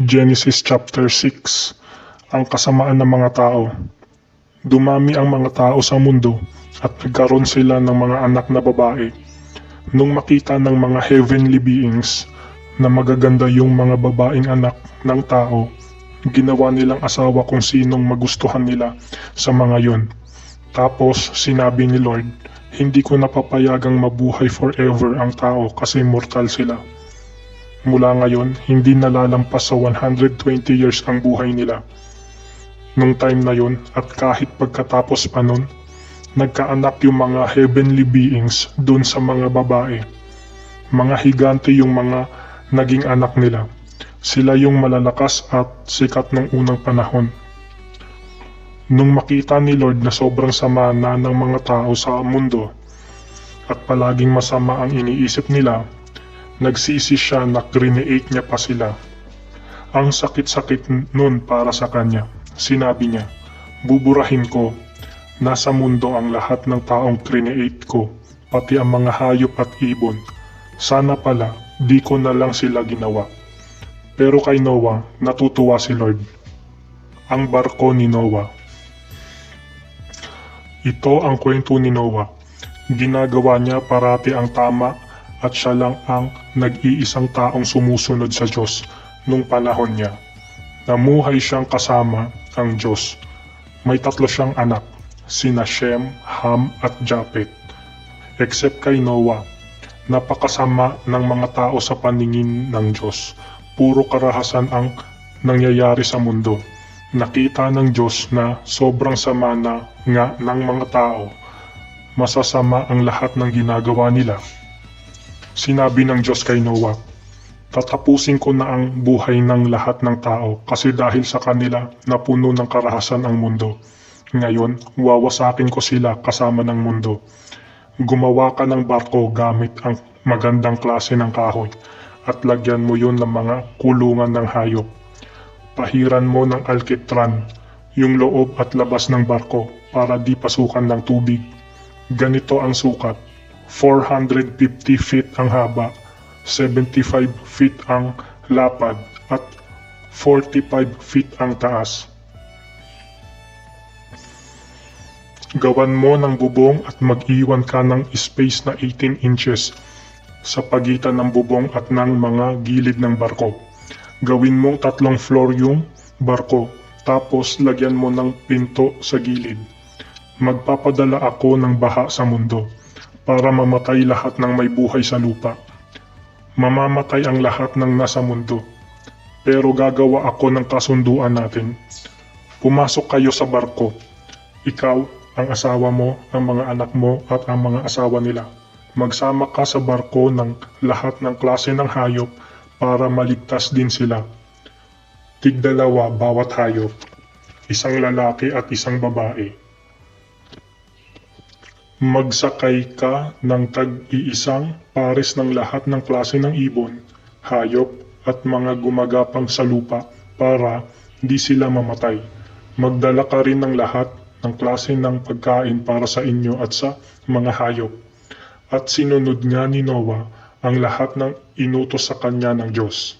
Genesis chapter 6. Ang kasamaan ng mga tao. Dumami ang mga tao sa mundo at nagkaroon sila ng mga anak na babae. Nung makita ng mga heavenly beings na magaganda yung mga babaeng anak ng tao, ginawa nilang asawa kung sinong magustuhan nila sa mga yon. Tapos sinabi ni Lord, hindi ko napapayagang mabuhay forever ang tao kasi mortal sila. Mula ngayon, hindi nalalampas sa 120 years ang buhay nila. Nung time na yon at kahit pagkatapos pa nun, nagkaanak yung mga heavenly beings dun sa mga babae. Mga higante yung mga naging anak nila. Sila yung malalakas at sikat ng unang panahon. Nung makita ni Lord na sobrang sama na ng mga tao sa mundo at palaging masama ang iniisip nila, nagsisi siya na create niya pa sila. Ang sakit-sakit nun para sa kanya. Sinabi niya, buburahin ko, nasa mundo ang lahat ng taong create ko, pati ang mga hayop at ibon. Sana pala, di ko na lang sila ginawa. Pero kay Noah, natutuwa si Lord. Ang barko ni Noah. Ito ang kwento ni Noah. Ginagawa niya parati ang tama at siya lang ang nag-iisang taong sumusunod sa Diyos nung panahon niya. Namuhay siyang kasama ang Diyos. May 3 siyang anak, sina Shem, Ham at Japet. Except kay Noah, napakasama ng mga tao sa paningin ng Diyos. Puro karahasan ang nangyayari sa mundo. Nakita ng Diyos na sobrang sama na nga ng mga tao. Masasama ang lahat ng ginagawa nila. Sinabi ng Diyos kay Noah, tatapusin ko na ang buhay ng lahat ng tao kasi dahil sa kanila napuno ng karahasan ang mundo. Ngayon, wawasakin ko sila kasama ng mundo. Gumawa ka ng barko gamit ang magandang klase ng kahoy at lagyan mo yun ng mga kulungan ng hayop. Pahiran mo ng alkitran yung loob at labas ng barko para di pasukan ng tubig. Ganito ang sukat. 450 feet ang haba, 75 feet ang lapad, at 45 feet ang taas. Gawan mo ng bubong at mag-iwan ka ng space na 18 inches sa pagitan ng bubong at ng mga gilid ng barko. Gawin mong 3 floor yung barko, tapos lagyan mo ng pinto sa gilid. Magpapadala ako ng baha sa mundo para mamatay lahat ng may buhay sa lupa. Mamamatay ang lahat ng nasa mundo. Pero gagawa ako ng kasunduan natin. Pumasok kayo sa barko. Ikaw, ang asawa mo, ang mga anak mo at ang mga asawa nila. Magsama ka sa barko ng lahat ng klase ng hayop para maligtas din sila. Tig-2 bawat hayop. 1 lalaki at 1 babae. Magsakay ka ng tag-iisang pares ng lahat ng klase ng ibon, hayop at mga gumagapang sa lupa para di sila mamatay. Magdala ka rin ng lahat ng klase ng pagkain para sa inyo at sa mga hayop. At sinunod nga ni Noah ang lahat ng inutos sa kanya ng Diyos.